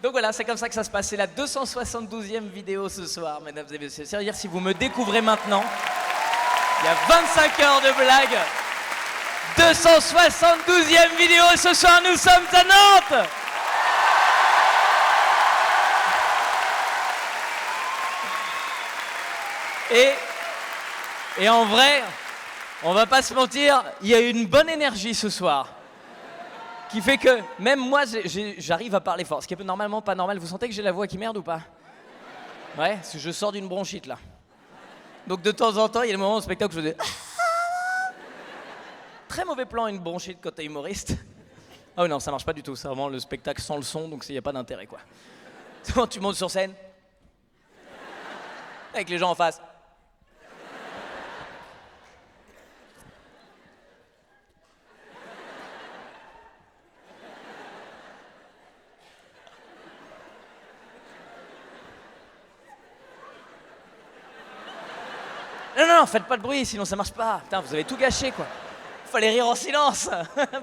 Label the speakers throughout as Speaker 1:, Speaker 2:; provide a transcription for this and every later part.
Speaker 1: Donc voilà, c'est comme ça que ça se passe. C'est la 272e vidéo ce soir, mesdames et messieurs. C'est-à-dire, si vous me découvrez maintenant, il y a 25 heures de blague. 272e vidéo ce soir, nous sommes à Nantes. Et en vrai, on va pas se mentir, il y a une bonne énergie ce soir. Qui fait que même moi, j'arrive à parler fort. Ce qui est normalement pas normal. Vous sentez que j'ai la voix qui merde ou pas? Ouais, parce que je sors d'une bronchite là. Donc de temps en temps, il y a des moments au spectacle où je fais très mauvais plan, une bronchite quand t'es humoriste. Ah oui, non, ça marche pas du tout. C'est vraiment le spectacle sans le son, donc il n'y a pas d'intérêt quoi. Quand tu montes sur scène, avec les gens en face. Non, faites pas de bruit, sinon ça marche pas. Putain, vous avez tout gâché, quoi. Fallait rire en silence.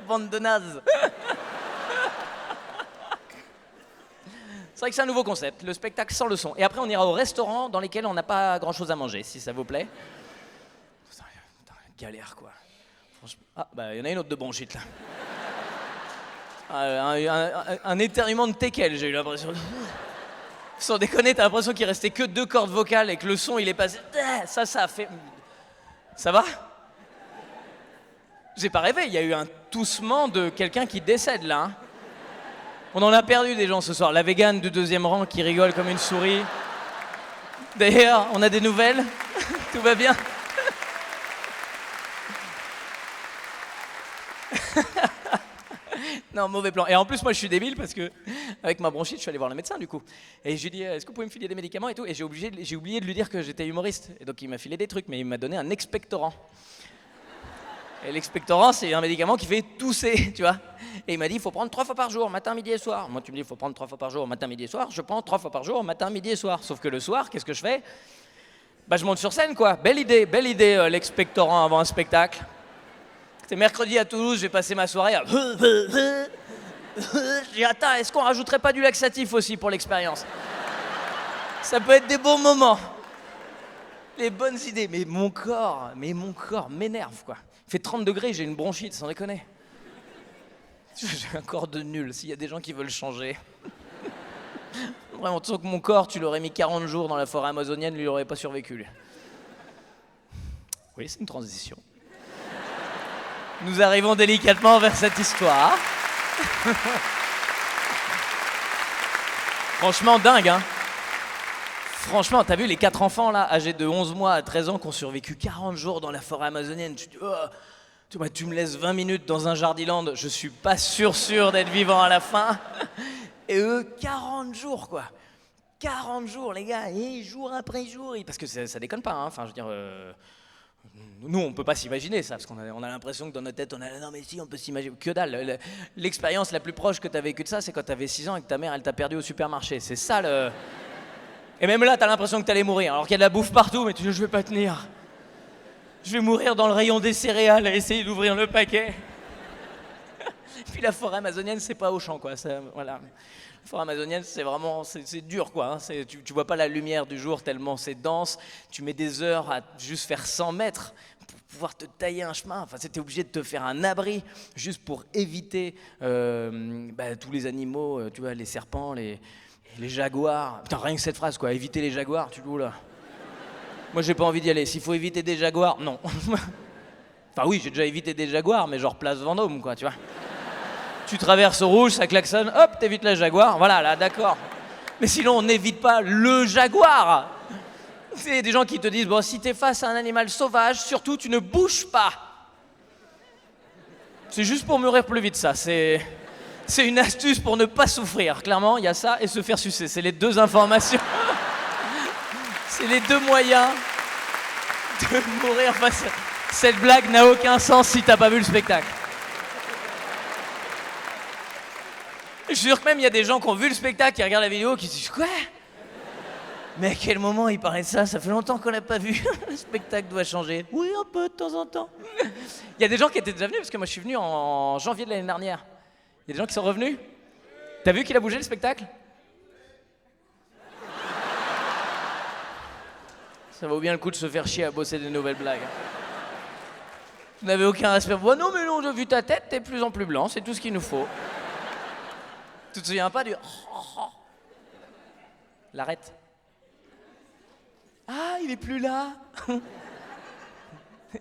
Speaker 1: Bande de nazes. C'est vrai que c'est un nouveau concept, le spectacle sans le son. Et après, on ira au restaurant dans lesquels on n'a pas grand-chose à manger, si ça vous plaît. Putain, galère, quoi. Franchement... Ah, bah, il y en a une autre de bronchite, là. Un éternuement de teckel, j'ai eu l'impression. Sans déconner, t'as l'impression qu'il restait que 2 cordes vocales et que le son il est passé. Ça a fait. Ça va? J'ai pas rêvé, il y a eu un toussement de quelqu'un qui décède là. Hein. On en a perdu des gens ce soir. La végane du 2e rang qui rigole comme une souris. D'ailleurs, on a des nouvelles. Tout va bien? Non, mauvais plan. Et en plus, moi, je suis débile parce que, avec ma bronchite, je suis allé voir le médecin du coup. Et je lui ai dit, est-ce que vous pouvez me filer des médicaments et tout? Et j'ai oublié de lui dire que j'étais humoriste. Et donc, il m'a filé des trucs, mais il m'a donné un expectorant. Et l'expectorant, c'est un médicament qui fait tousser, tu vois. Et il m'a dit, il faut prendre 3 fois par jour, matin, midi et soir. Moi, tu me dis, il faut prendre 3 fois par jour, matin, midi et soir. Je prends 3 fois par jour, matin, midi et soir. Sauf que le soir, qu'est-ce que je fais? Bah, je monte sur scène, quoi. Belle idée, l'expectorant avant un spectacle. C'était mercredi à Toulouse, j'ai passé ma soirée à... J'ai dit, attends, est-ce qu'on rajouterait pas du laxatif aussi pour l'expérience? Ça peut être des bons moments. Les bonnes idées. Mais mon corps m'énerve, quoi. Il fait 30 degrés, j'ai une bronchite, sans déconner. J'ai un corps de nul, s'il y a des gens qui veulent changer. Vraiment, tu sens que mon corps, tu l'aurais mis 40 jours dans la forêt amazonienne, lui, il n'aurait pas survécu. Lui. Oui, c'est une transition. Nous arrivons délicatement vers cette histoire. Franchement, dingue, hein. Franchement, t'as vu les 4 enfants, là, âgés de 11 mois à 13 ans, qui ont survécu 40 jours dans la forêt amazonienne. Tu te dis, oh, tu me laisses 20 minutes dans un Jardiland, je suis pas sûr d'être vivant à la fin. Et eux, 40 jours, quoi. 40 jours, les gars, et jour après jour. Parce que ça déconne pas, hein. Enfin, je veux dire... Nous, on peut pas s'imaginer ça, parce qu'on a l'impression que dans notre tête, on a non mais si, on peut s'imaginer. Que dalle. L'expérience la plus proche que t'as vécue de ça, c'est quand t'avais 6 ans et que ta mère, elle t'a perdu au supermarché. C'est ça le... Et même là, t'as l'impression que t'allais mourir, alors qu'il y a de la bouffe partout, mais tu dis, je vais pas tenir. Je vais mourir dans le rayon des céréales à essayer d'ouvrir le paquet. Puis la forêt amazonienne, c'est pas Auchan, quoi. Ça, voilà. La forêt amazonienne, c'est vraiment, c'est dur, quoi. Hein. Tu vois pas la lumière du jour tellement c'est dense. Tu mets des heures à juste faire 100 mètres pour pouvoir te tailler un chemin. Enfin, t'es obligé de te faire un abri juste pour éviter tous les animaux, tu vois, les serpents, les jaguars. Putain, rien que cette phrase, quoi. Éviter les jaguars, tu vois là. Moi, j'ai pas envie d'y aller. S'il faut éviter des jaguars, non. Enfin oui, j'ai déjà évité des jaguars, mais genre place Vendôme, quoi, tu vois. Tu traverses au rouge, ça klaxonne, hop, t'évites la jaguar, voilà, là, d'accord. Mais sinon, on n'évite pas le jaguar. C'est des gens qui te disent, bon, si t'es face à un animal sauvage, surtout, tu ne bouges pas. C'est juste pour mourir plus vite, ça. C'est une astuce pour ne pas souffrir. Clairement, il y a ça et se faire sucer. C'est les 2 informations. C'est les 2 moyens de mourir. Enfin, cette blague n'a aucun sens si t'as pas vu le spectacle. Je suis sûr que même il y a des gens qui ont vu le spectacle, qui regardent la vidéo, qui se disent quoi? Mais à quel moment il parlait de ça? Ça fait longtemps qu'on l'a pas vu. Le spectacle doit changer. Oui, un peu de temps en temps. Il y a des gens qui étaient déjà venus, parce que moi je suis venu en janvier de l'année dernière. Il y a des gens qui sont revenus. T'as vu qu'il a bougé le spectacle? Ça vaut bien le coup de se faire chier à bosser des nouvelles blagues. Vous n'avez aucun respect. Bon, non, mais non, j'ai vu ta tête, t'es de plus en plus blanc, c'est tout ce qu'il nous faut. Tu te souviens pas du... L'arrête. Ah, il est plus là.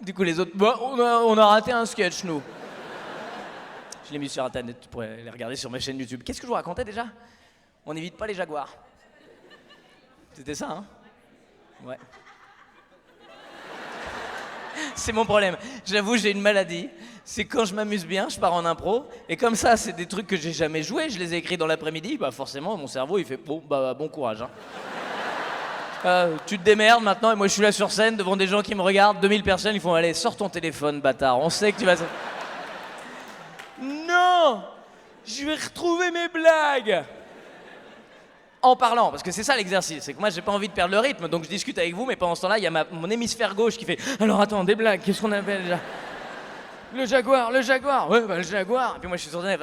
Speaker 1: Du coup, les autres... Bon, on a raté un sketch, nous. Je l'ai mis sur Internet, tu pourrais les regarder sur ma chaîne YouTube. Qu'est-ce que je vous racontais déjà? On n'évite pas les jaguars. C'était ça, hein? Ouais. C'est mon problème. J'avoue, j'ai une maladie. C'est quand je m'amuse bien, je pars en impro. Et comme ça, c'est des trucs que j'ai jamais joués. Je les ai écrits dans l'après-midi. Bah forcément, mon cerveau, il fait bon, bah bon courage. Hein. Tu te démerdes maintenant. Et moi, je suis là sur scène devant des gens qui me regardent. 2000 personnes, ils font allez, sors ton téléphone, bâtard. On sait que tu vas. Non, je vais retrouver mes blagues. En parlant, parce que c'est ça l'exercice, c'est que moi j'ai pas envie de perdre le rythme, donc je discute avec vous, mais pendant ce temps-là, il y a mon hémisphère gauche qui fait alors attends, des blagues, qu'est-ce qu'on appelle déjà? Le jaguar, ouais, bah le jaguar. Et puis moi je suis sur scène,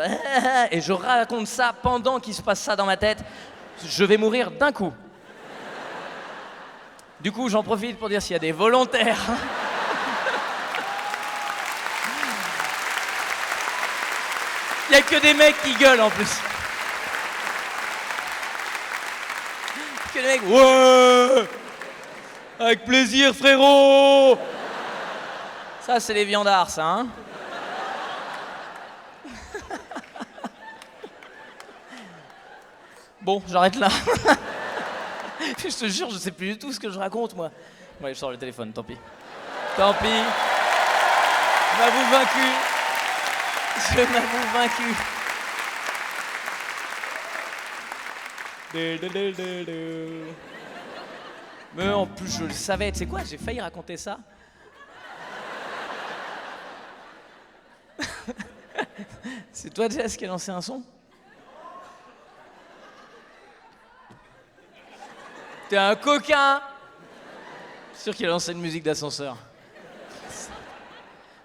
Speaker 1: et je raconte ça pendant qu'il se passe ça dans ma tête. Je vais mourir d'un coup. Du coup, j'en profite pour dire s'il y a des volontaires. Il y a que des mecs qui gueulent en plus. Que les mecs, ouais, avec plaisir frérot. Ça c'est les viandards ça, hein. Bon, j'arrête là. Je te jure, je sais plus du tout ce que je raconte moi. Ouais, je sors le téléphone, tant pis. Tant pis. Je m'avoue vaincu. Je m'avoue vaincu. Mais en plus je le savais, tu sais quoi, j'ai failli raconter ça. C'est toi Jess qui a lancé un son? T'es un coquin. Je suis sûr qu'il a lancé une musique d'ascenseur.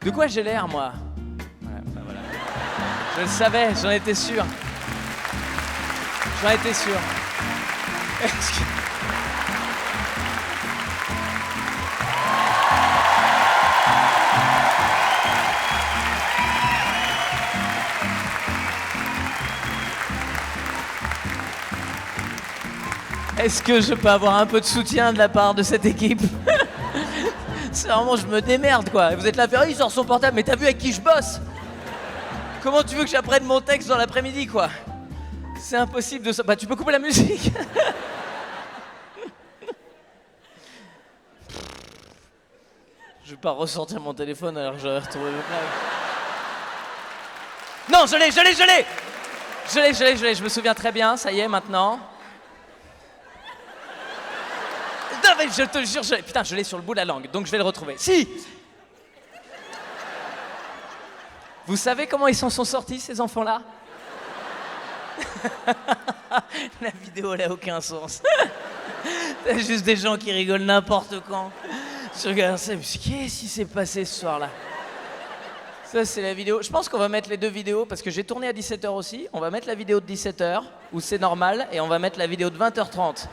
Speaker 1: De quoi j'ai l'air moi? Ouais, bah voilà. Je le savais, j'en étais sûr. J'en étais sûr. Est-ce que je peux avoir un peu de soutien de la part de cette équipe? C'est vraiment, je me démerde quoi. Vous êtes là, il sort son portable, mais t'as vu avec qui je bosse? Comment tu veux que j'apprenne mon texte dans l'après-midi quoi? C'est impossible de ça. Bah tu peux couper la musique. Je vais pas ressortir mon téléphone alors que j'aurais retrouvé le blague. Non, je l'ai. Je me souviens très bien, ça y est maintenant. Non mais je te jure, putain, je l'ai sur le bout de la langue, donc je vais le retrouver. Si. Vous savez comment ils s'en sont sortis ces enfants-là? La vidéo, elle a aucun sens. T'as juste des gens qui rigolent n'importe quand. Je regarde ça, mais qu'est-ce qui s'est passé ce soir-là? Ça, c'est la vidéo. Je pense qu'on va mettre les deux vidéos, parce que j'ai tourné à 17h aussi. On va mettre la vidéo de 17h, où c'est normal, et on va mettre la vidéo de 20h30,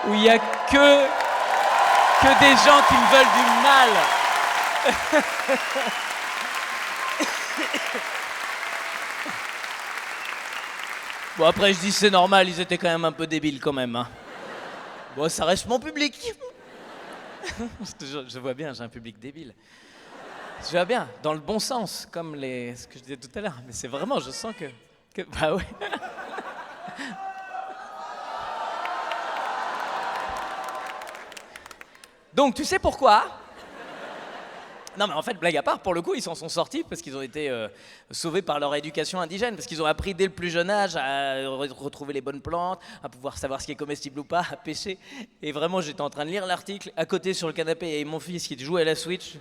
Speaker 1: où il y a que des gens qui me veulent du mal. Bon, après, je dis c'est normal, ils étaient quand même un peu débiles quand même. Hein. Bon, ça reste mon public. Je vois bien, j'ai un public débile. Je vois bien, dans le bon sens, comme ce que je disais tout à l'heure. Mais c'est vraiment, je sens que bah ouais. Donc, tu sais pourquoi? Non mais en fait, blague à part, pour le coup, ils s'en sont sortis parce qu'ils ont été sauvés par leur éducation indigène, parce qu'ils ont appris dès le plus jeune âge à retrouver les bonnes plantes, à pouvoir savoir ce qui est comestible ou pas, à pêcher. Et vraiment, j'étais en train de lire l'article, à côté sur le canapé, et mon fils qui jouait à la Switch.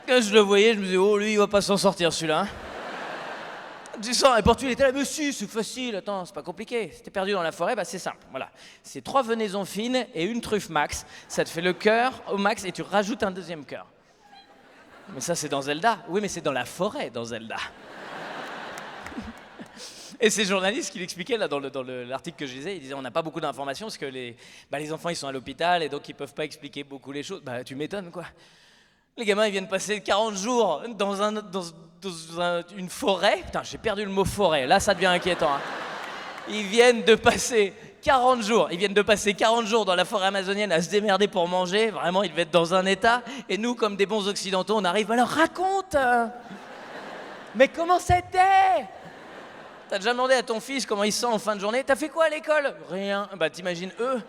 Speaker 1: Quand je le voyais, je me disais, oh lui, il va pas s'en sortir celui-là. Hein. Tu sens, et pourtant il était là, mais si, c'est facile, attends, c'est pas compliqué. Si t'es perdu dans la forêt, bah c'est simple, voilà. C'est 3 venaisons fines et une truffe max. Ça te fait le cœur au max et tu rajoutes un deuxième cœur. Mais ça c'est dans Zelda. Oui, mais c'est dans la forêt dans Zelda. Et ces journalistes qui l'expliquaient là dans l'article que je lisais, ils disaient on n'a pas beaucoup d'informations parce que les enfants ils sont à l'hôpital et donc ils peuvent pas expliquer beaucoup les choses. Bah tu m'étonnes quoi. Les gamins ils viennent passer 40 jours dans une forêt. Putain j'ai perdu le mot forêt, là ça devient inquiétant. Hein. Ils viennent de passer 40 jours dans la forêt amazonienne à se démerder pour manger. Vraiment ils devaient être dans un état. Et nous comme des bons occidentaux on arrive, alors raconte. Mais comment c'était? T'as déjà demandé à ton fils comment il se sent en fin de journée? T'as fait quoi à l'école? Rien. Bah t'imagines eux?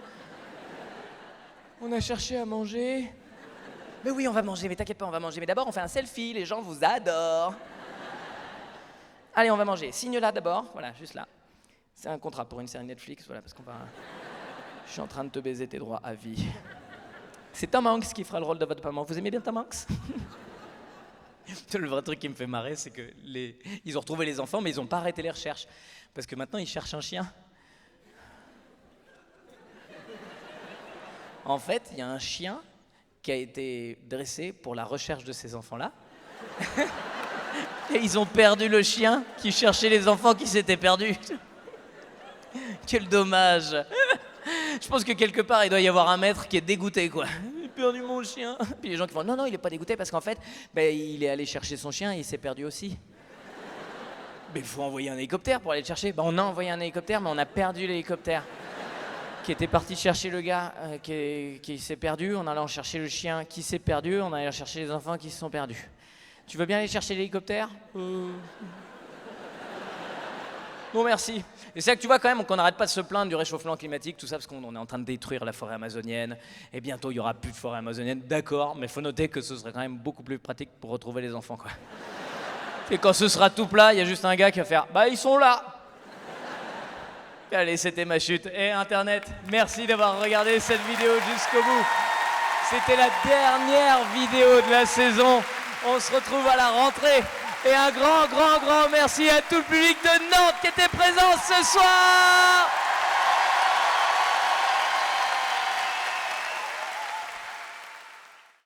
Speaker 1: On a cherché à manger. Mais oui, on va manger, mais t'inquiète pas, on va manger. Mais d'abord, on fait un selfie, les gens vous adorent. Allez, on va manger. Signe là d'abord, voilà, juste là. C'est un contrat pour une série Netflix, voilà, parce qu'on va... Je suis en train de te baiser tes droits à vie. C'est Tom Hanks qui fera le rôle de votre maman. Vous aimez bien Tom Hanks? Le vrai truc qui me fait marrer, c'est que ils ont retrouvé les enfants, mais ils n'ont pas arrêté les recherches. Parce que maintenant, ils cherchent un chien. En fait, il y a un chien qui a été dressé pour la recherche de ces enfants-là. Et ils ont perdu le chien qui cherchait les enfants qui s'étaient perdus. Quel dommage. Je pense que quelque part, il doit y avoir un maître qui est dégoûté, quoi. J'ai perdu mon chien. Puis les gens qui font non, il est pas dégoûté parce qu'en fait, il est allé chercher son chien et il s'est perdu aussi. Mais il faut envoyer un hélicoptère pour aller le chercher. On a envoyé un hélicoptère, mais on a perdu l'hélicoptère. Qui était parti chercher le gars qui s'est perdu. On allait en chercher le chien qui s'est perdu. On allait chercher les enfants qui se sont perdus. Tu veux bien aller chercher l'hélicoptère? Non, merci. Et c'est là que tu vois quand même qu'on n'arrête pas de se plaindre du réchauffement climatique, tout ça, parce qu'on est en train de détruire la forêt amazonienne. Et bientôt, il n'y aura plus de forêt amazonienne. D'accord, mais il faut noter que ce serait quand même beaucoup plus pratique pour retrouver les enfants, quoi. Et quand ce sera tout plat, il y a juste un gars qui va faire « Bah, ils sont là !» Allez, c'était ma chute. Et Internet, merci d'avoir regardé cette vidéo jusqu'au bout. C'était la dernière vidéo de la saison. On se retrouve à la rentrée. Et un grand merci à tout le public de Nantes qui était présent ce soir.